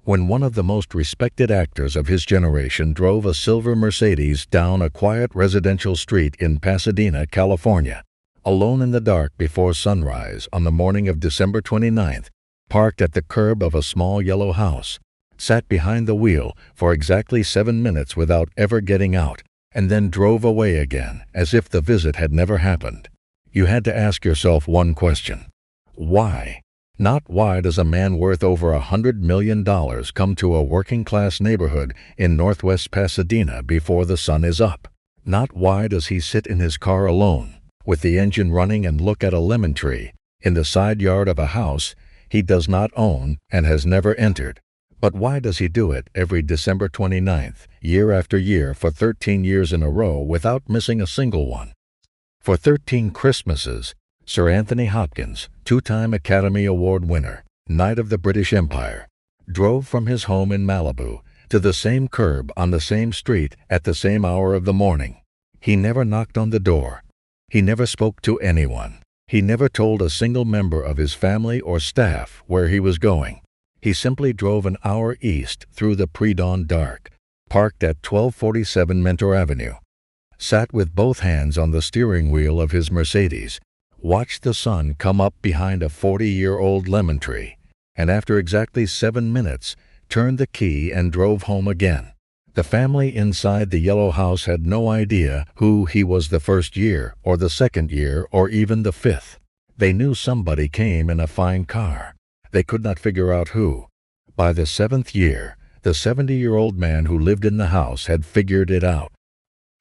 when one of the most respected actors of his generation drove a silver Mercedes down a quiet residential street in Pasadena, California, alone in the dark before sunrise on the morning of December 29th, parked at the curb of a small yellow house, sat behind the wheel for exactly 7 minutes without ever getting out, and then drove away again as if the visit had never happened. You had to ask yourself one question. Why? Not why does a man worth over $100 million come to a working-class neighborhood in northwest Pasadena before the sun is up? Not why does he sit in his car alone, with the engine running, and look at a lemon tree in the side yard of a house he does not own and has never entered? But why does he do it every December 29th, year after year, for 13 years in a row without missing a single one? For 13 Christmases, Sir Anthony Hopkins, two-time Academy Award winner, Knight of the British Empire, drove from his home in Malibu to the same curb on the same street at the same hour of the morning. He never knocked on the door. He never spoke to anyone. He never told a single member of his family or staff where he was going. He simply drove an hour east through the pre-dawn dark, parked at 1247 Mentor Avenue, sat with both hands on the steering wheel of his Mercedes, watched the sun come up behind a 40-year-old lemon tree, and after exactly 7 minutes, turned the key and drove home again. The family inside the yellow house had no idea who he was the first year, or the second year, or even the 5th. They knew somebody came in a fine car. They could not figure out who. By the 7th year, the 70-year-old man who lived in the house had figured it out.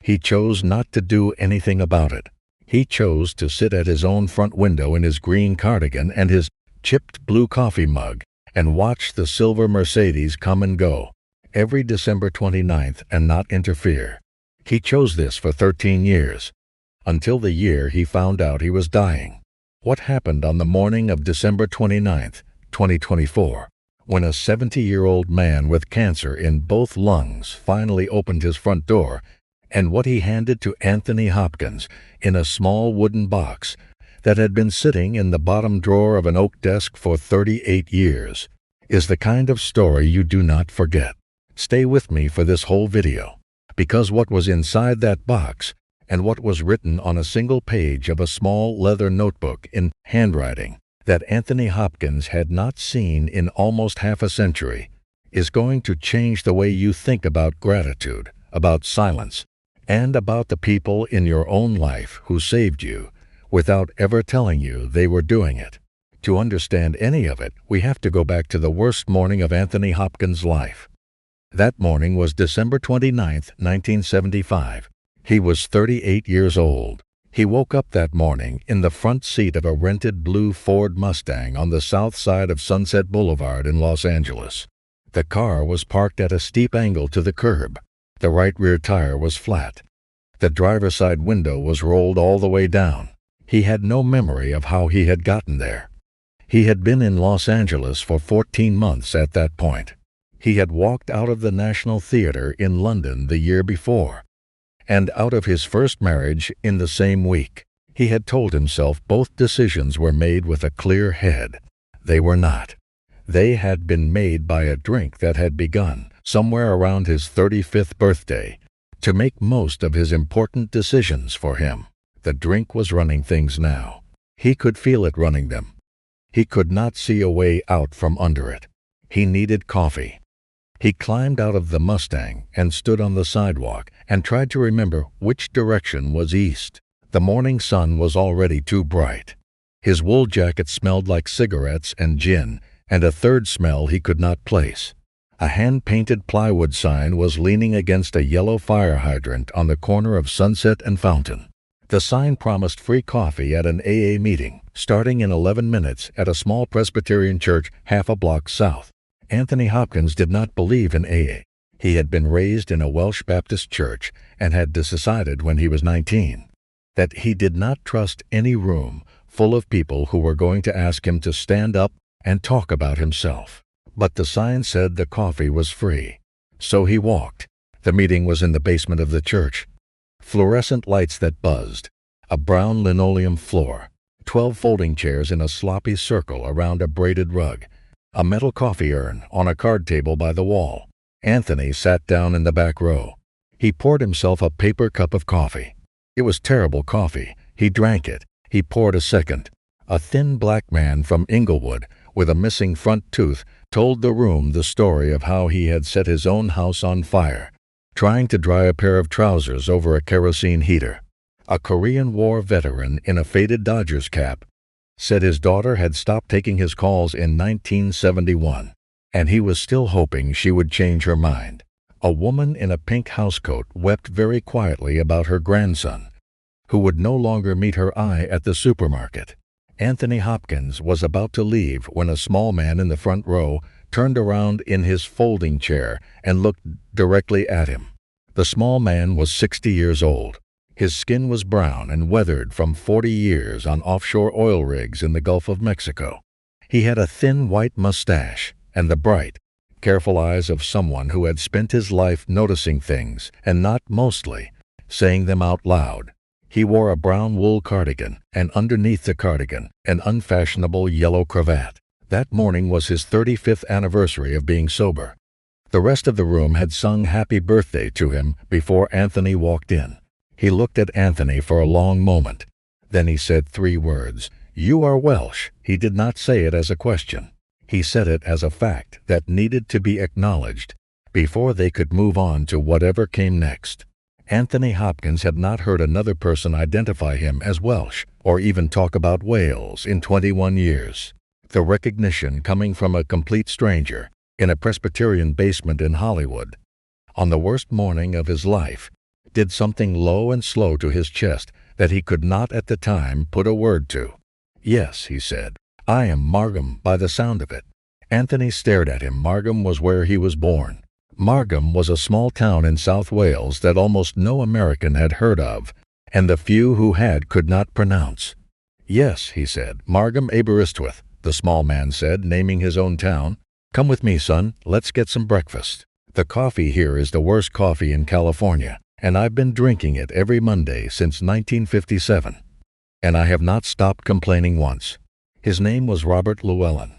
He chose not to do anything about it. He chose to sit at his own front window in his green cardigan and his chipped blue coffee mug and watch the silver Mercedes come and go every December 29th and not interfere. He chose this for 13 years, until the year he found out he was dying. What happened on the morning of December 29th, 2024, when a 70-year-old man with cancer in both lungs finally opened his front door, and what he handed to Anthony Hopkins in a small wooden box that had been sitting in the bottom drawer of an oak desk for 38 years, is the kind of story you do not forget. Stay with me for this whole video, because what was inside that box and what was written on a single page of a small leather notebook in handwriting that Anthony Hopkins had not seen in almost half a century is going to change the way you think about gratitude, about silence, and about the people in your own life who saved you without ever telling you they were doing it. To understand any of it, we have to go back to the worst morning of Anthony Hopkins' life. That morning was December 29th, 1975. He was 38 years old. He woke up that morning in the front seat of a rented blue Ford Mustang on the south side of Sunset Boulevard in Los Angeles. The car was parked at a steep angle to the curb. The right rear tire was flat. The driver's side window was rolled all the way down. He had no memory of how he had gotten there. He had been in Los Angeles for 14 months at that point. He had walked out of the National Theatre in London the year before, and out of his first marriage in the same week. He had told himself both decisions were made with a clear head. They were not. They had been made by a drink that had begun somewhere around his 35th birthday to make most of his important decisions for him. The drink was running things now. He could feel it running them. He could not see a way out from under it. He needed coffee. He climbed out of the Mustang and stood on the sidewalk and tried to remember which direction was east. The morning sun was already too bright. His wool jacket smelled like cigarettes and gin, and a third smell he could not place. A hand-painted plywood sign was leaning against a yellow fire hydrant on the corner of Sunset and Fountain. The sign promised free coffee at an AA meeting, starting in 11 minutes at a small Presbyterian church half a block south. Anthony Hopkins did not believe in AA. He had been raised in a Welsh Baptist church and had decided when he was 19 that he did not trust any room full of people who were going to ask him to stand up and talk about himself. But the sign said the coffee was free. So he walked. The meeting was in the basement of the church. Fluorescent lights that buzzed, a brown linoleum floor, 12 folding chairs in a sloppy circle around a braided rug. a metal coffee urn on a card table by the wall. Anthony sat down in the back row. He poured himself a paper cup of coffee. It was terrible coffee. He drank it. He poured a second. A thin black man from Inglewood, with a missing front tooth, told the room the story of how he had set his own house on fire, trying to dry a pair of trousers over a kerosene heater. A Korean War veteran in a faded Dodgers cap said his daughter had stopped taking his calls in 1971, and he was still hoping she would change her mind. A woman in a pink housecoat wept very quietly about her grandson, who would no longer meet her eye at the supermarket. Anthony Hopkins was about to leave when a small man in the front row turned around in his folding chair and looked directly at him. The small man was 60 years old. His skin was brown and weathered from 40 years on offshore oil rigs in the Gulf of Mexico. He had a thin white mustache and the bright, careful eyes of someone who had spent his life noticing things and not mostly saying them out loud. He wore a brown wool cardigan, and underneath the cardigan, an unfashionable yellow cravat. That morning was his 35th anniversary of being sober. The rest of the room had sung happy birthday to him before Anthony walked in. He looked at Anthony for a long moment. Then he said 3 words. "You are Welsh." He did not say it as a question. He said it as a fact that needed to be acknowledged before they could move on to whatever came next. Anthony Hopkins had not heard another person identify him as Welsh or even talk about Wales in 21 years. The recognition coming from a complete stranger in a Presbyterian basement in Hollywood on the worst morning of his life did something low and slow to his chest that he could not at the time put a word to. "Yes," he said, "I am Margam by the sound of it." Anthony stared at him. Margam was where he was born. Margam was a small town in South Wales that almost no American had heard of, and the few who had could not pronounce. "Yes," he said, "Margam Aberystwyth," the small man said, naming his own town. "Come with me, son. Let's get some breakfast. The coffee here is the worst coffee in California, and I've been drinking it every Monday since 1957. And I have not stopped complaining once." His name was Robert Llewellyn.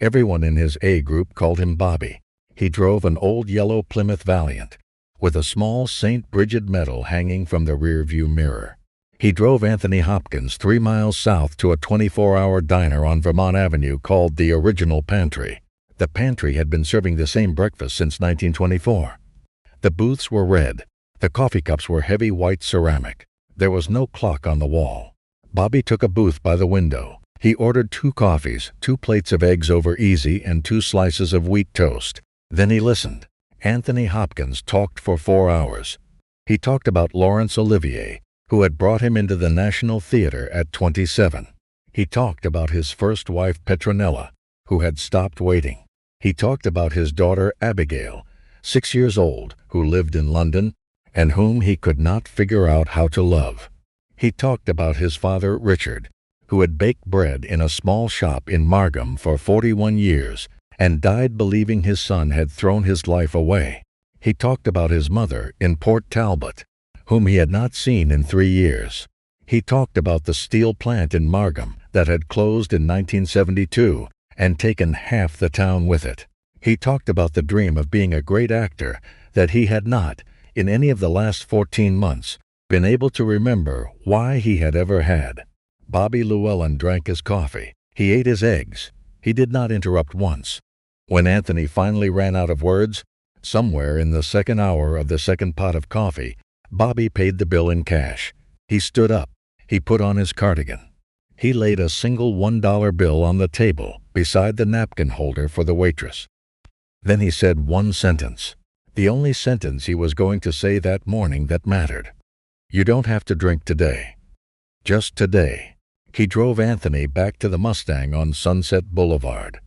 Everyone in his A group called him Bobby. He drove an old yellow Plymouth Valiant, with a small St. Bridget medal hanging from the rearview mirror. He drove Anthony Hopkins 3 miles south to a 24-hour diner on Vermont Avenue called the Original Pantry. The pantry had been serving the same breakfast since 1924. The booths were red. The coffee cups were heavy white ceramic. There was no clock on the wall. Bobby took a booth by the window. He ordered 2 coffees, 2 plates of eggs over easy, and 2 slices of wheat toast. Then he listened. Anthony Hopkins talked for 4 hours. He talked about Laurence Olivier, who had brought him into the National Theatre at 27. He talked about his first wife Petronella, who had stopped waiting. He talked about his daughter Abigail, 6 years old, who lived in London, and whom he could not figure out how to love. He talked about his father Richard, who had baked bread in a small shop in Margam for 41 years, and died believing his son had thrown his life away. He talked about his mother in Port Talbot, whom he had not seen in 3 years. He talked about the steel plant in Margam that had closed in 1972 and taken half the town with it. He talked about the dream of being a great actor that he had not, in any of the last 14 months, been able to remember why he had ever had. Bobby Llewellyn drank his coffee. He ate his eggs. He did not interrupt once. When Anthony finally ran out of words, somewhere in the second hour of the second pot of coffee, Bobby paid the bill in cash. He stood up. He put on his cardigan. He laid a single $1 bill on the table beside the napkin holder for the waitress. Then he said one sentence, the only sentence he was going to say that morning that mattered. "You don't have to drink today. Just today." He drove Anthony back to the Mustang on Sunset Boulevard.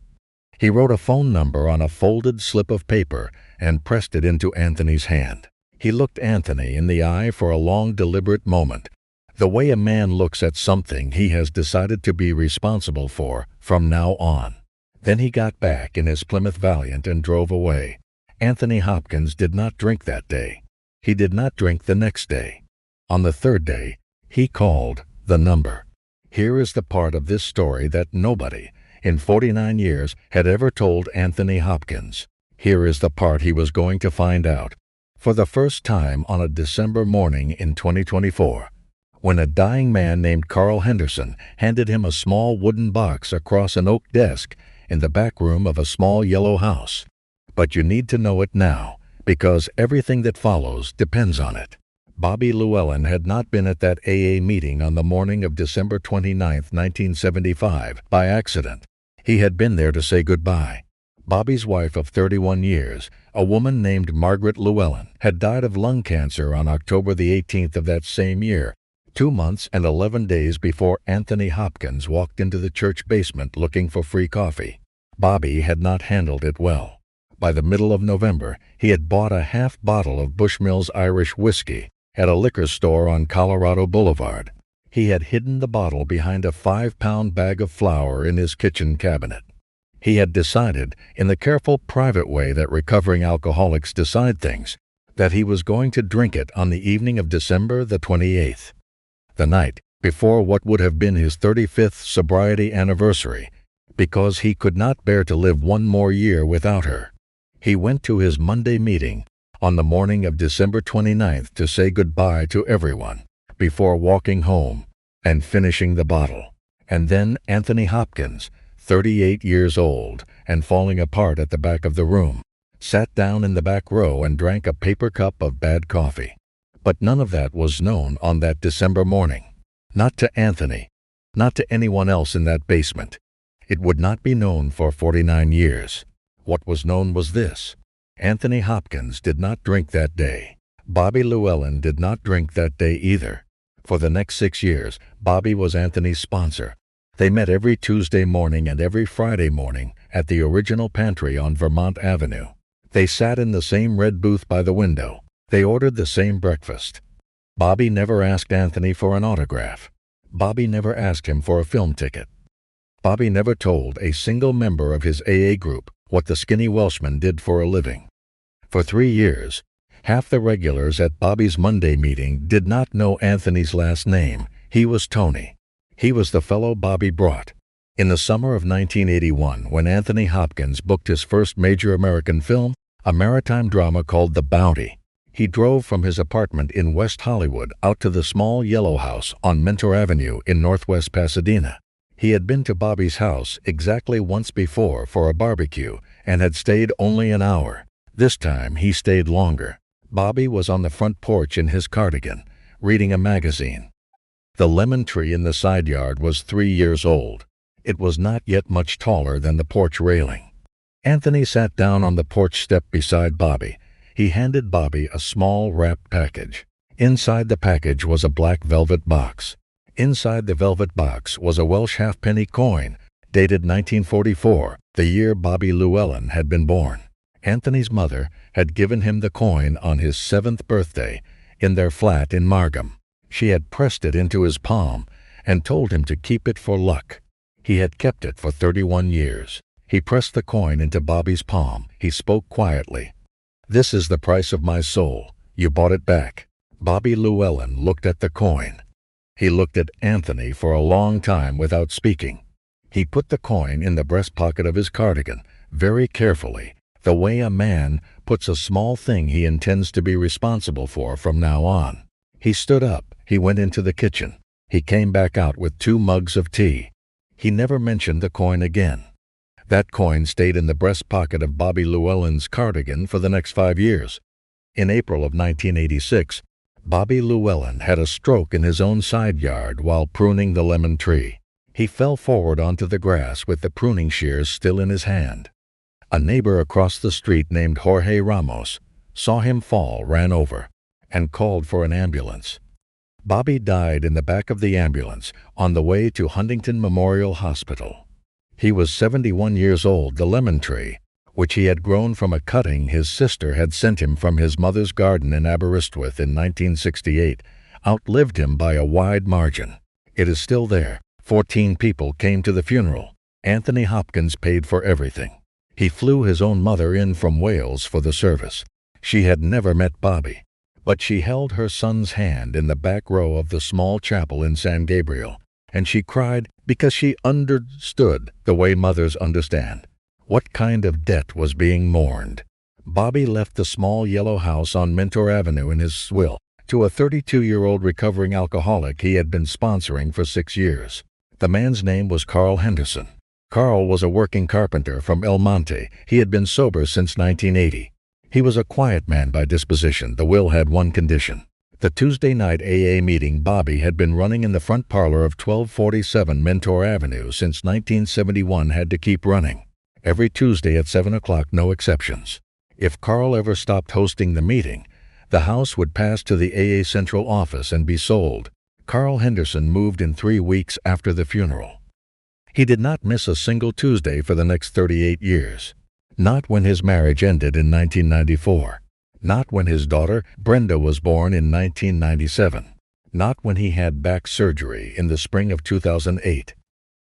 He wrote a phone number on a folded slip of paper and pressed it into Anthony's hand. He looked Anthony in the eye for a long, deliberate moment, the way a man looks at something he has decided to be responsible for from now on. Then he got back in his Plymouth Valiant and drove away. Anthony Hopkins did not drink that day. He did not drink the next day. On the 3rd day, he called the number. Here is the part of this story that nobody, in 49 years had ever told Anthony Hopkins. Here is the part he was going to find out. For the first time on a December morning in 2024, when a dying man named Carl Henderson handed him a small wooden box across an oak desk in the back room of a small yellow house. But you need to know it now, because everything that follows depends on it. Bobby Llewellyn had not been at that AA meeting on the morning of December 29, 1975, by accident. He had been there to say goodbye. Bobby's wife of 31 years, a woman named Margaret Llewellyn, had died of lung cancer on October the 18th of that same year, 2 months and 11 days before Anthony Hopkins walked into the church basement looking for free coffee. Bobby had not handled it well. By the middle of November, he had bought a half bottle of Bushmills Irish whiskey at a liquor store on Colorado Boulevard. He had hidden the bottle behind a 5-pound bag of flour in his kitchen cabinet. He had decided, in the careful, private way that recovering alcoholics decide things, that he was going to drink it on the evening of December the 28th. The night before what would have been his 35th sobriety anniversary, because he could not bear to live one more year without her. He went to his Monday meeting on the morning of December 29th to say goodbye to everyone, before walking home and finishing the bottle. And then Anthony Hopkins, 38 years old and falling apart at the back of the room, sat down in the back row and drank a paper cup of bad coffee. But none of that was known on that December morning. Not to Anthony, not to anyone else in that basement. It would not be known for 49 years. What was known was this: Anthony Hopkins did not drink that day. Bobby Llewellyn did not drink that day either. For the next 6 years, Bobby was Anthony's sponsor. They met every Tuesday morning and every Friday morning at the original pantry on Vermont Avenue. They sat in the same red booth by the window. They ordered the same breakfast. Bobby never asked Anthony for an autograph. Bobby never asked him for a film ticket. Bobby never told a single member of his AA group what the skinny Welshman did for a living. For 3 years, half the regulars at Bobby's Monday meeting did not know Anthony's last name. He was Tony. He was the fellow Bobby brought. In the summer of 1981, when Anthony Hopkins booked his first major American film, a maritime drama called The Bounty, he drove from his apartment in West Hollywood out to the small yellow house on Mentor Avenue in northwest Pasadena. He had been to Bobby's house exactly once before for a barbecue and had stayed only an hour. This time he stayed longer. Bobby was on the front porch in his cardigan, reading a magazine. The lemon tree in the side yard was 3 years old. It was not yet much taller than the porch railing. Anthony sat down on the porch step beside Bobby. He handed Bobby a small wrapped package. Inside the package was a black velvet box. Inside the velvet box was a Welsh halfpenny coin, dated 1944, the year Bobby Llewellyn had been born. Anthony's mother had given him the coin on his 7th birthday in their flat in Margam. She had pressed it into his palm and told him to keep it for luck. He had kept it for 31 years. He pressed the coin into Bobby's palm. He spoke quietly. "This is the price of my soul. You bought it back." Bobby Llewellyn looked at the coin. He looked at Anthony for a long time without speaking. He put the coin in the breast pocket of his cardigan, very carefully, the way a man puts a small thing he intends to be responsible for from now on. He stood up. He went into the kitchen. He came back out with 2 mugs of tea. He never mentioned the coin again. That coin stayed in the breast pocket of Bobby Llewellyn's cardigan for the next 5 years. In April of 1986, Bobby Llewellyn had a stroke in his own side yard while pruning the lemon tree. He fell forward onto the grass with the pruning shears still in his hand. A neighbor across the street named Jorge Ramos saw him fall, ran over, and called for an ambulance. Bobby died in the back of the ambulance on the way to Huntington Memorial Hospital. He was 71 years old. The lemon tree, which he had grown from a cutting his sister had sent him from his mother's garden in Aberystwyth in 1968, outlived him by a wide margin. It is still there. 14 people came to the funeral. Anthony Hopkins paid for everything. He flew his own mother in from Wales for the service. She had never met Bobby, but she held her son's hand in the back row of the small chapel in San Gabriel and she cried because she understood the way mothers understand. What kind of debt was being mourned? Bobby left the small yellow house on Mentor Avenue in his will to a 32-year-old recovering alcoholic he had been sponsoring for 6 years. The man's name was Carl Henderson. Carl was a working carpenter from El Monte. He had been sober since 1980. He was a quiet man by disposition. The will had one condition. The Tuesday night AA meeting Bobby had been running in the front parlor of 1247 Mentor Avenue since 1971 had to keep running. Every Tuesday at 7 o'clock, no exceptions. If Carl ever stopped hosting the meeting, the house would pass to the AA Central office and be sold. Carl Henderson moved in 3 weeks after the funeral. He did not miss a single Tuesday for the next 38 years. Not when his marriage ended in 1994. Not when his daughter, Brenda, was born in 1997. Not when he had back surgery in the spring of 2008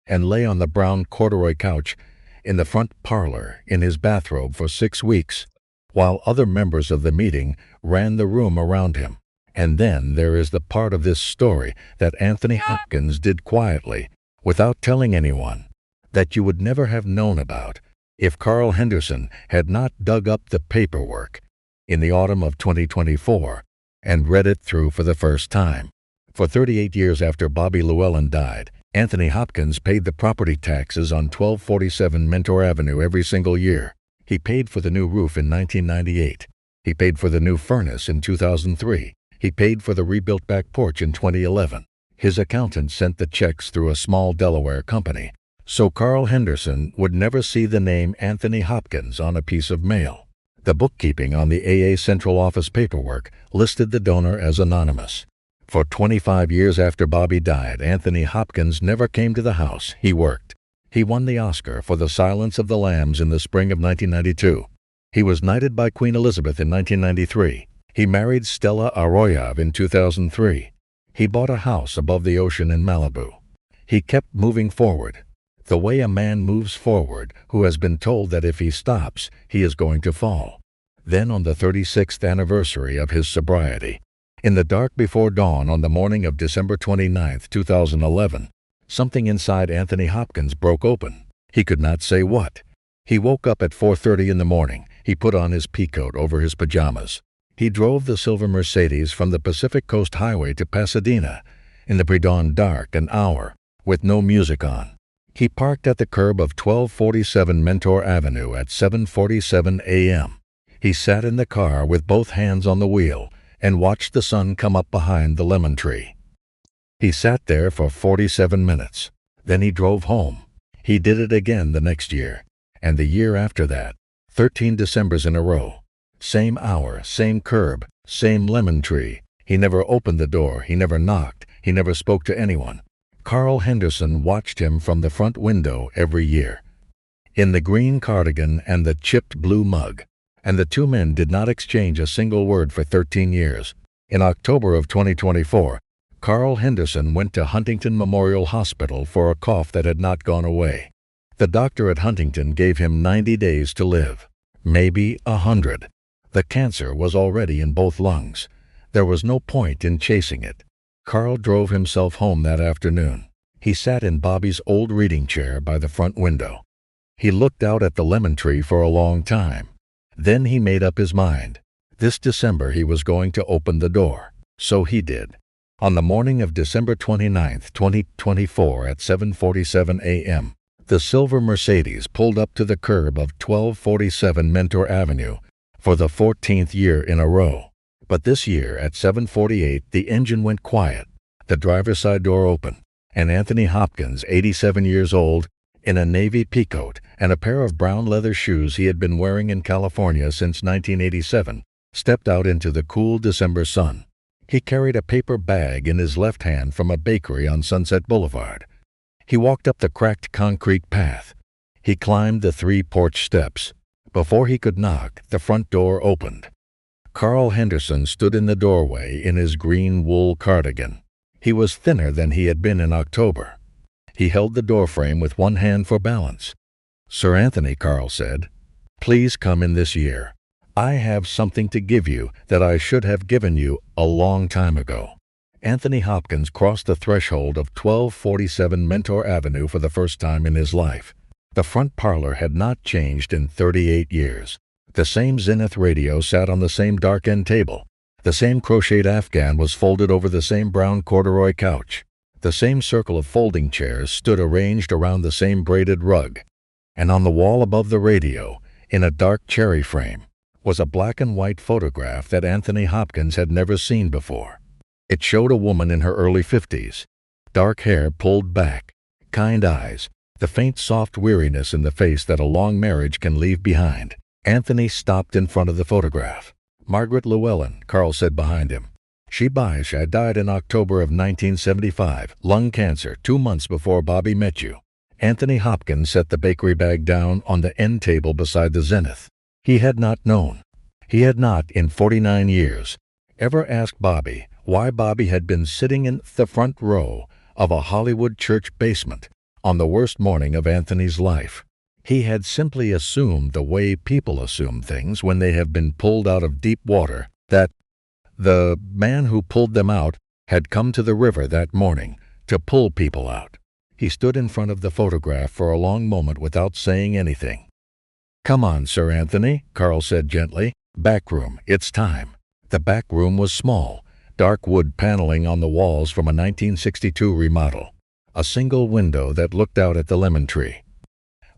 and lay on the brown corduroy couch in the front parlor in his bathrobe for 6 weeks, while other members of the meeting ran the room around him. And then there is the part of this story that Anthony Hopkins did quietly, without telling anyone, that you would never have known about if Carl Henderson had not dug up the paperwork in the autumn of 2024 and read it through for the first time. For 38 years after Bobby Llewellyn died, Anthony Hopkins paid the property taxes on 1247 Mentor Avenue every single year. He paid for the new roof in 1998. He paid for the new furnace in 2003. He paid for the rebuilt back porch in 2011. His accountant sent the checks through a small Delaware company, so Carl Henderson would never see the name Anthony Hopkins on a piece of mail. The bookkeeping on the AA Central office paperwork listed the donor as anonymous. For 25 years after Bobby died, Anthony Hopkins never came to the house. He worked. He won the Oscar for The Silence of the Lambs in the spring of 1992. He was knighted by Queen Elizabeth in 1993. He married Stella Arroyo in 2003. He bought a house above the ocean in Malibu. He kept moving forward, the way a man moves forward who has been told that if he stops, he is going to fall. Then on the 36th anniversary of his sobriety, in the dark before dawn on the morning of December 29, 2011, something inside Anthony Hopkins broke open. He could not say what. He woke up at 4:30 in the morning. He put on his peacoat over his pajamas. He drove the silver Mercedes from the Pacific Coast Highway to Pasadena in the pre-dawn dark, an hour, with no music on. He parked at the curb of 1247 Mentor Avenue at 7:47 a.m. He sat in the car with both hands on the wheel and watched the sun come up behind the lemon tree. He sat there for 47 minutes. Then he drove home. He did it again the next year, and the year after that, 13 Decembers in a row. Same hour, same curb, same lemon tree. He never opened the door. He never knocked. He never spoke to anyone. Carl Henderson watched him from the front window every year, in the green cardigan and the chipped blue mug, and the two men did not exchange a single word for 13 years. In October of 2024, Carl Henderson went to Huntington Memorial Hospital for a cough that had not gone away. The doctor at Huntington gave him 90 days to live, maybe 100. The cancer was already in both lungs. There was no point in chasing it. Carl drove himself home that afternoon. He sat in Bobby's old reading chair by the front window. He looked out at the lemon tree for a long time. Then he made up his mind. This December he was going to open the door. So he did. On the morning of December 29, 2024 at 7:47 a.m., the silver Mercedes pulled up to the curb of 1247 Mentor Avenue for the 14th year in a row. But this year at 7:48 the engine went quiet, the driver's side door opened, and Anthony Hopkins, 87 years old, in a navy peacoat and a pair of brown leather shoes he had been wearing in California since 1987, stepped out into the cool December sun. He carried a paper bag in his left hand from a bakery on Sunset Boulevard. He walked up the cracked concrete path. He climbed the 3 porch steps. Before he could knock, the front door opened. Carl Henderson stood in the doorway in his green wool cardigan. He was thinner than he had been in October. He held the doorframe with one hand for balance. "Sir Anthony," Carl said, "please come in this year. I have something to give you that I should have given you a long time ago." Anthony Hopkins crossed the threshold of 1247 Mentor Avenue for the first time in his life. The front parlor had not changed in 38 years. The same Zenith radio sat on the same dark end table. The same crocheted afghan was folded over the same brown corduroy couch. The same circle of folding chairs stood arranged around the same braided rug. And on the wall above the radio, in a dark cherry frame, was a black and white photograph that Anthony Hopkins had never seen before. It showed a woman in her early 50s, dark hair pulled back, kind eyes, the faint soft weariness in the face that a long marriage can leave behind. Anthony stopped in front of the photograph. "Margaret Llewellyn," Carl said behind him. "She died in October of 1975, lung cancer, 2 months before Bobby met you." Anthony Hopkins set the bakery bag down on the end table beside the Zenith. He had not known. He had not, in 49 years, ever asked Bobby why Bobby had been sitting in the front row of a Hollywood church basement on the worst morning of Anthony's life. He had simply assumed the way people assume things when they have been pulled out of deep water, that the man who pulled them out had come to the river that morning to pull people out. He stood in front of the photograph for a long moment without saying anything. "Come on, Sir Anthony," Carl said gently. "Back room, it's time." The back room was small, dark wood paneling on the walls from a 1962 remodel, a single window that looked out at the lemon tree,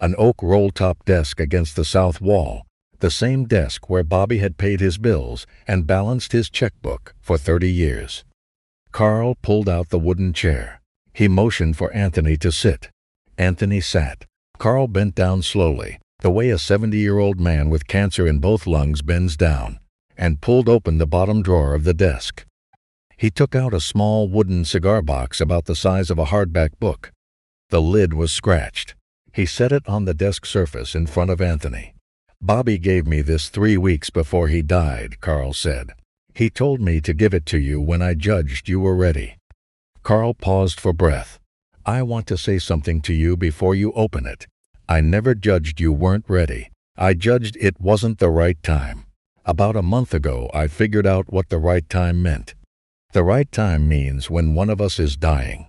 an oak roll-top desk against the south wall, the same desk where Bobby had paid his bills and balanced his checkbook for 30 years. Carl pulled out the wooden chair. He motioned for Anthony to sit. Anthony sat. Carl bent down slowly, the way a 70-year-old man with cancer in both lungs bends down, and pulled open the bottom drawer of the desk. He took out a small wooden cigar box about the size of a hardback book. The lid was scratched. He set it on the desk surface in front of Anthony. "Bobby gave me this 3 weeks before he died," Carl said. "He told me to give it to you when I judged you were ready." Carl paused for breath. "I want to say something to you before you open it. I never judged you weren't ready. I judged it wasn't the right time. About a month ago, I figured out what the right time meant. The right time means when one of us is dying.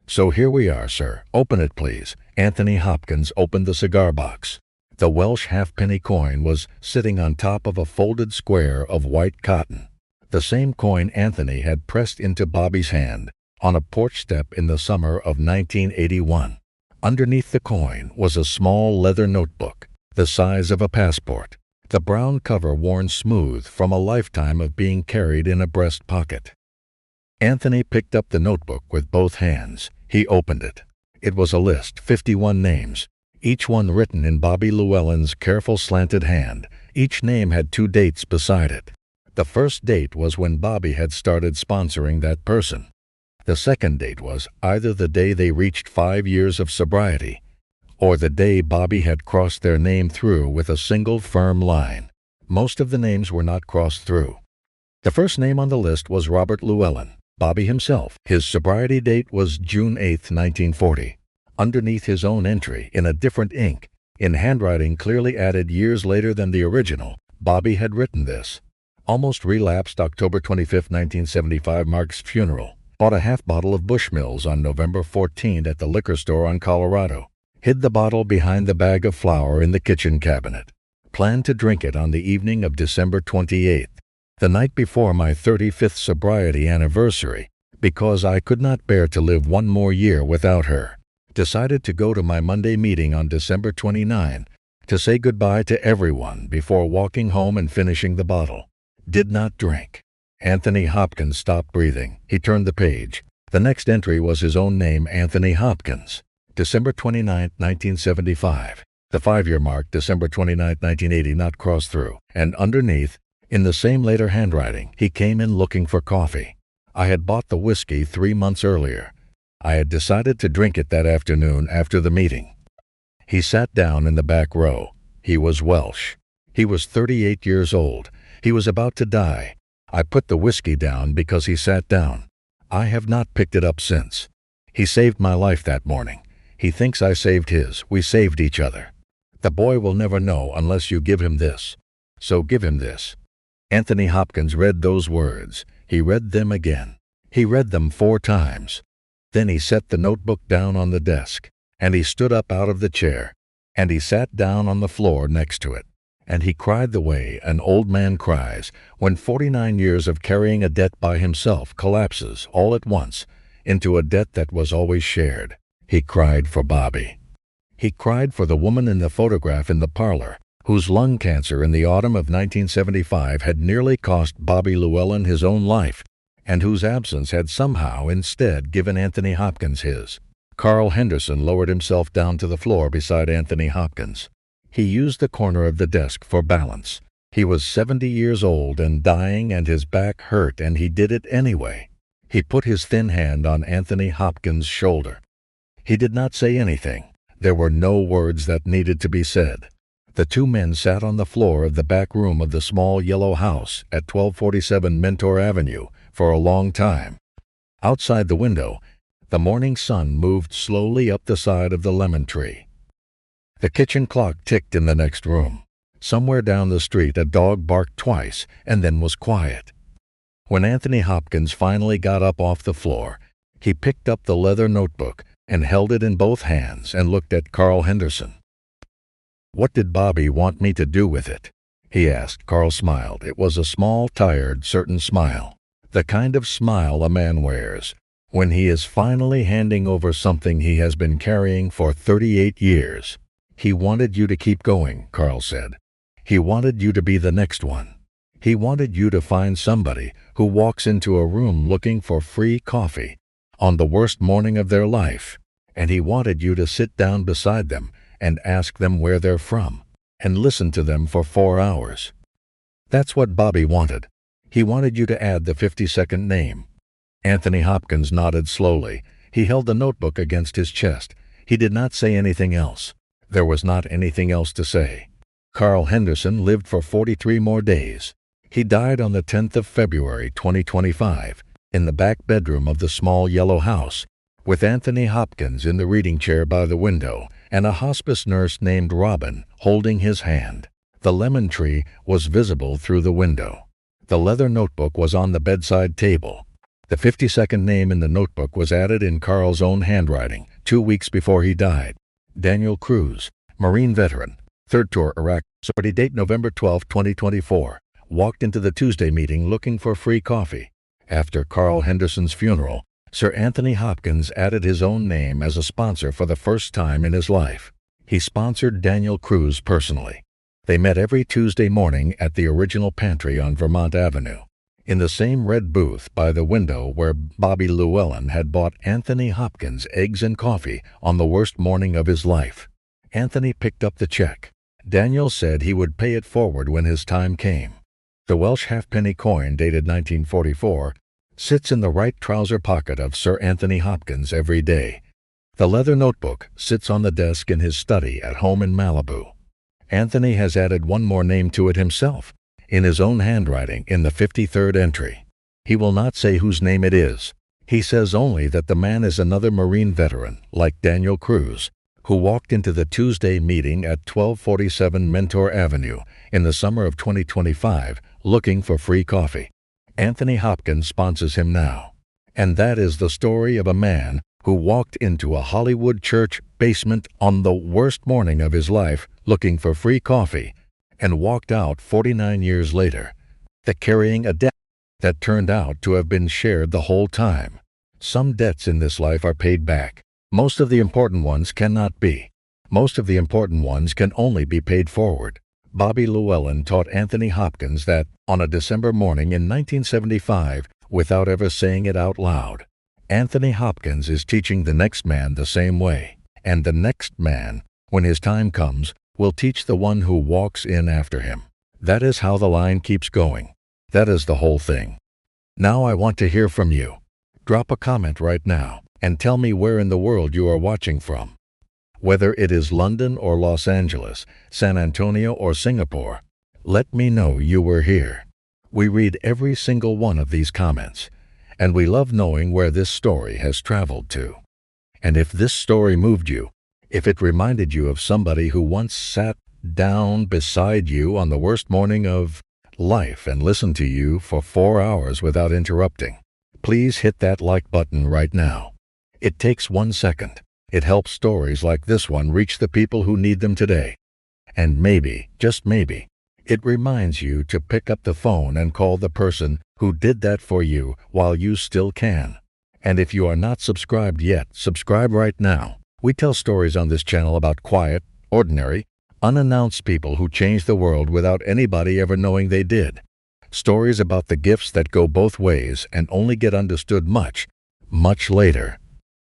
So here we are, sir. Open it, please." Anthony Hopkins opened the cigar box. The Welsh halfpenny coin was sitting on top of a folded square of white cotton, the same coin Anthony had pressed into Bobby's hand on a porch step in the summer of 1981. Underneath the coin was a small leather notebook, the size of a passport, the brown cover worn smooth from a lifetime of being carried in a breast pocket. Anthony picked up the notebook with both hands. He opened it. It was a list, 51 names, each one written in Bobby Llewellyn's careful slanted hand. Each name had 2 dates beside it. The first date was when Bobby had started sponsoring that person. The second date was either the day they reached 5 years of sobriety, or the day Bobby had crossed their name through with a single firm line. Most of the names were not crossed through. The first name on the list was Robert Llewellyn, Bobby himself. His sobriety date was June 8, 1940. Underneath his own entry, in a different ink, in handwriting clearly added years later than the original, Bobby had written this: "Almost relapsed October 25, 1975, Mark's funeral. Bought a half bottle of Bushmills on November 14 at the liquor store on Colorado. Hid the bottle behind the bag of flour in the kitchen cabinet. Planned to drink it on the evening of December 28th, the night before my 35th sobriety anniversary, because I could not bear to live one more year without her. Decided to go to my Monday meeting on December 29 to say goodbye to everyone before walking home and finishing the bottle. Did not drink." Anthony Hopkins stopped breathing. He turned the page. The next entry was his own name, Anthony Hopkins. December 29, 1975. The 5-year mark, December 29, 1980, not crossed through. And underneath, in the same later handwriting, he came in looking for coffee. I had bought the whiskey 3 months earlier. I had decided to drink it that afternoon after the meeting. He sat down in the back row. He was Welsh. He was 38 years old. He was about to die. I put the whiskey down because he sat down. I have not picked it up since. He saved my life that morning. He thinks I saved his. We saved each other. The boy will never know unless you give him this. So give him this." Anthony Hopkins read those words. He read them again. He read them 4 times. Then he set the notebook down on the desk, and he stood up out of the chair, and he sat down on the floor next to it, and he cried the way an old man cries when 49 years of carrying a debt by himself collapses all at once into a debt that was always shared. He cried for Bobby. He cried for the woman in the photograph in the parlor, whose lung cancer in the autumn of 1975 had nearly cost Bobby Llewellyn his own life, and whose absence had somehow instead given Anthony Hopkins his. Carl Henderson lowered himself down to the floor beside Anthony Hopkins. He used the corner of the desk for balance. He was 70 years old and dying, and his back hurt, and he did it anyway. He put his thin hand on Anthony Hopkins' shoulder. He did not say anything. There were no words that needed to be said. The 2 men sat on the floor of the back room of the small yellow house at 1247 Mentor Avenue for a long time. Outside the window, the morning sun moved slowly up the side of the lemon tree. The kitchen clock ticked in the next room. Somewhere down the street a dog barked twice and then was quiet. When Anthony Hopkins finally got up off the floor, he picked up the leather notebook and held it in both hands and looked at Carl Henderson. "What did Bobby want me to do with it?" he asked. Carl smiled. It was a small, tired, certain smile. The kind of smile a man wears when he is finally handing over something he has been carrying for 38 years. "He wanted you to keep going," Carl said. "He wanted you to be the next one. He wanted you to find somebody who walks into a room looking for free coffee on the worst morning of their life, and he wanted you to sit down beside them and ask them where they're from, and listen to them for 4 hours. That's what Bobby wanted. He wanted you to add the 52nd name." Anthony Hopkins nodded slowly. He held the notebook against his chest. He did not say anything else. There was not anything else to say. Carl Henderson lived for 43 more days. He died on the 10th of February, 2025, in the back bedroom of the small yellow house, with Anthony Hopkins in the reading chair by the window and a hospice nurse named Robin holding his hand. The lemon tree was visible through the window. The leather notebook was on the bedside table. The 52nd name in the notebook was added in Carl's own handwriting 2 weeks before he died. Daniel Cruz, Marine veteran, 3rd tour Iraq, sortie date November 12, 2024, walked into the Tuesday meeting looking for free coffee. After Carl Henderson's funeral, Sir Anthony Hopkins added his own name as a sponsor for the first time in his life. He sponsored Daniel Cruz personally. They met every Tuesday morning at the original pantry on Vermont Avenue, in the same red booth by the window where Bobby Llewellyn had bought Anthony Hopkins eggs and coffee on the worst morning of his life. Anthony picked up the check. Daniel said he would pay it forward when his time came. The Welsh halfpenny coin, dated 1944, sits in the right trouser pocket of Sir Anthony Hopkins every day. The leather notebook sits on the desk in his study at home in Malibu. Anthony has added one more name to it himself, in his own handwriting in the 53rd entry. He will not say whose name it is. He says only that the man is another Marine veteran, like Daniel Cruz, who walked into the Tuesday meeting at 1247 Mentor Avenue in the summer of 2025 looking for free coffee. Anthony Hopkins sponsors him now. And that is the story of a man who walked into a Hollywood church basement on the worst morning of his life looking for free coffee and walked out 49 years later, carrying a debt that turned out to have been shared the whole time. Some debts in this life are paid back. Most of the important ones cannot be. Most of the important ones can only be paid forward. Bobby Llewellyn taught Anthony Hopkins that on a December morning in 1975 without ever saying it out loud. Anthony Hopkins is teaching the next man the same way, and the next man, when his time comes, will teach the one who walks in after him. That is how the line keeps going. That is the whole thing. Now I want to hear from you. Drop a comment right now and tell me where in the world you are watching from. Whether it is London or Los Angeles, San Antonio or Singapore, let me know you were here. We read every single one of these comments, and we love knowing where this story has traveled to. And if this story moved you, if it reminded you of somebody who once sat down beside you on the worst morning of life and listened to you for 4 hours without interrupting, please hit that like button right now. It takes 1 second. It helps stories like this one reach the people who need them today. And maybe, just maybe, it reminds you to pick up the phone and call the person who did that for you while you still can. And if you are not subscribed yet, subscribe right now. We tell stories on this channel about quiet, ordinary, unannounced people who changed the world without anybody ever knowing they did. Stories about the gifts that go both ways and only get understood much, much later.